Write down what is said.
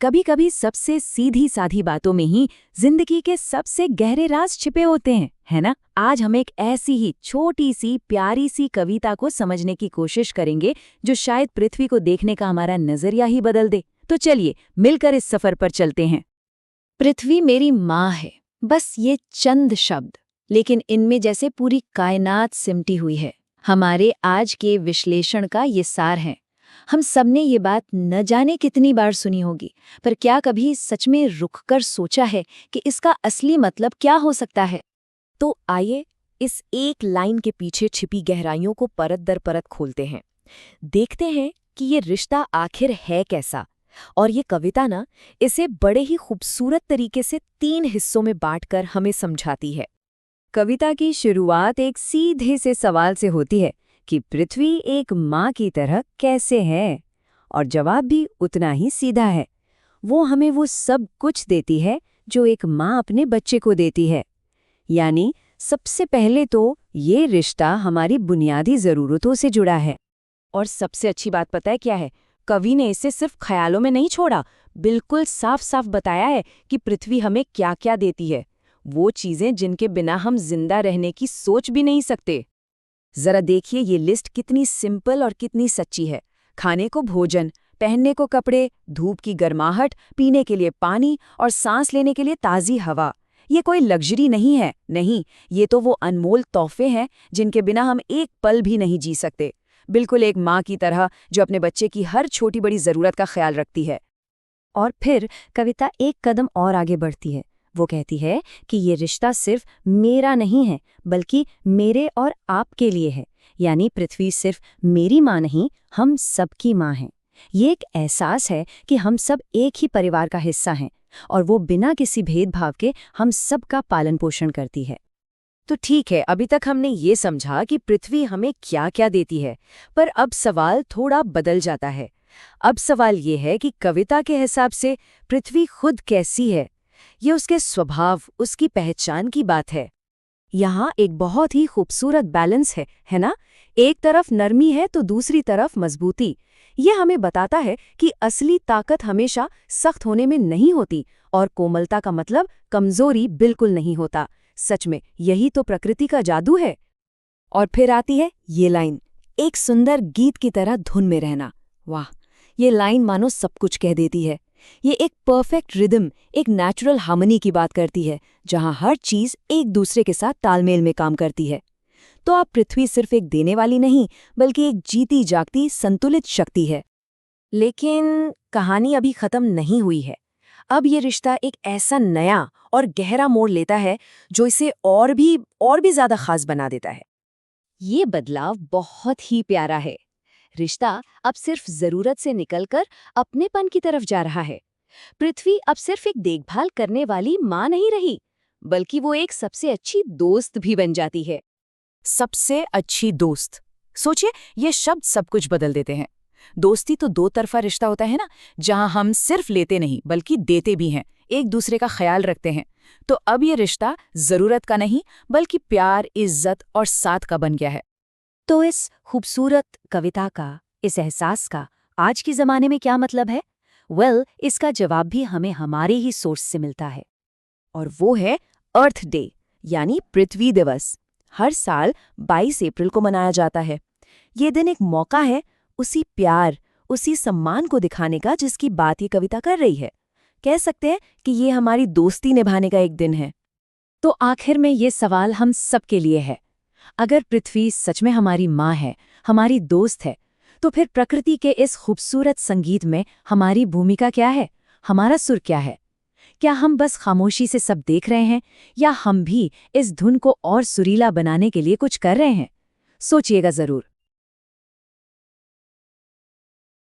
कभी कभी सबसे सीधी साधी बातों में ही जिंदगी के सबसे गहरे राज छिपे होते हैं, है ना? आज हम एक ऐसी ही छोटी सी प्यारी सी कविता को समझने की कोशिश करेंगे जो शायद पृथ्वी को देखने का हमारा नजरिया ही बदल दे। तो चलिए मिलकर इस सफर पर चलते हैं। पृथ्वी मेरी माँ है, बस ये चंद शब्द, लेकिन इनमें जैसे पूरी कायनात सिमटी हुई है। हमारे आज के विश्लेषण का ये सार है। हम सबने ये बात न जाने कितनी बार सुनी होगी, पर क्या कभी सच में रुककर सोचा है कि इसका असली मतलब क्या हो सकता है? तो आइए इस एक लाइन के पीछे छिपी गहराइयों को परत दर परत खोलते हैं। देखते हैं कि ये रिश्ता आखिर है कैसा। और ये कविता ना इसे बड़े ही खूबसूरत तरीके से 3 हिस्सों में बांटकर हमें समझाती है। कविता की शुरुआत एक सीधे से सवाल से होती है कि पृथ्वी एक माँ की तरह कैसे है, और जवाब भी उतना ही सीधा है। वो हमें वो सब कुछ देती है जो एक माँ अपने बच्चे को देती है। यानी सबसे पहले तो ये रिश्ता हमारी बुनियादी ज़रूरतों से जुड़ा है। और सबसे अच्छी बात पता है क्या है? कवि ने इसे सिर्फ ख्यालों में नहीं छोड़ा, बिल्कुल साफ साफ बताया है कि पृथ्वी हमें क्या क्या देती है, वो चीज़ें जिनके बिना हम जिंदा रहने की सोच भी नहीं सकते। जरा देखिए ये लिस्ट कितनी सिंपल और कितनी सच्ची है। खाने को भोजन, पहनने को कपड़े, धूप की गर्माहट, पीने के लिए पानी और सांस लेने के लिए ताज़ी हवा। ये कोई लग्जरी नहीं है, नहीं, ये तो वो अनमोल तोहफे हैं जिनके बिना हम एक पल भी नहीं जी सकते। बिल्कुल एक माँ की तरह जो अपने बच्चे की हर छोटी बड़ी ज़रूरत का ख्याल रखती है। और फिर कविता एक कदम और आगे बढ़ती है। वो कहती है कि ये रिश्ता सिर्फ मेरा नहीं है, बल्कि मेरे और आपके लिए है। यानी पृथ्वी सिर्फ मेरी माँ नहीं, हम सबकी माँ है। ये एक एहसास है कि हम सब एक ही परिवार का हिस्सा हैं, और वो बिना किसी भेदभाव के हम सब का पालन पोषण करती है। तो ठीक है, अभी तक हमने ये समझा कि पृथ्वी हमें क्या क्या देती है, पर अब सवाल थोड़ा बदल जाता है। अब सवाल ये है कि कविता के हिसाब से पृथ्वी खुद कैसी है। ये उसके स्वभाव, उसकी पहचान की बात है। यहाँ एक बहुत ही खूबसूरत बैलेंस है ना? एक तरफ नरमी है तो दूसरी तरफ मजबूती। ये हमें बताता है कि असली ताकत हमेशा सख्त होने में नहीं होती, और कोमलता का मतलब कमजोरी बिल्कुल नहीं होता। सच में यही तो प्रकृति का जादू है। और फिर आती है ये लाइन, एक सुंदर गीत की तरह धुन में रहना। वाह, ये लाइन मानो सब कुछ कह देती है। ये एक परफेक्ट रिदम, एक नेचुरल हार्मनी की बात करती है, जहां हर चीज एक दूसरे के साथ तालमेल में काम करती है। तो आप पृथ्वी सिर्फ एक देने वाली नहीं, बल्कि एक जीती जागती संतुलित शक्ति है। लेकिन कहानी अभी खत्म नहीं हुई है। अब ये रिश्ता एक ऐसा नया और गहरा मोड़ लेता है जो इसे और भी ज्यादा खास बना देता है। ये बदलाव बहुत ही प्यारा है। रिश्ता अब सिर्फ जरूरत से निकलकर अपनेपन की तरफ जा रहा है। पृथ्वी अब सिर्फ एक देखभाल करने वाली माँ नहीं रही, बल्कि वो एक सबसे अच्छी दोस्त भी बन जाती है। सबसे अच्छी दोस्त, सोचिए, ये शब्द सब कुछ बदल देते हैं। दोस्ती तो दो तरफा रिश्ता होता है ना, जहां हम सिर्फ लेते नहीं बल्कि देते भी हैं, एक दूसरे का ख्याल रखते हैं। तो अब ये रिश्ता जरूरत का नहीं, बल्कि प्यार, इज्जत और साथ का बन गया है। तो इस खूबसूरत कविता का, इस एहसास का आज के ज़माने में क्या मतलब है? इसका जवाब भी हमें हमारे ही सोर्स से मिलता है। और वो है अर्थ डे, यानी पृथ्वी दिवस। हर साल 22 अप्रैल को मनाया जाता है। ये दिन एक मौका है उसी प्यार, उसी सम्मान को दिखाने का जिसकी बात ये कविता कर रही है। कह सकते हैं कि ये हमारी दोस्ती निभाने का एक दिन है। तो आखिर में ये सवाल हम सबके लिए है। अगर पृथ्वी सच में हमारी माँ है, हमारी दोस्त है, तो फिर प्रकृति के इस खूबसूरत संगीत में हमारी भूमिका क्या है? हमारा सुर क्या है? क्या हम बस खामोशी से सब देख रहे हैं, या हम भी इस धुन को और सुरीला बनाने के लिए कुछ कर रहे हैं? सोचिएगा जरूर।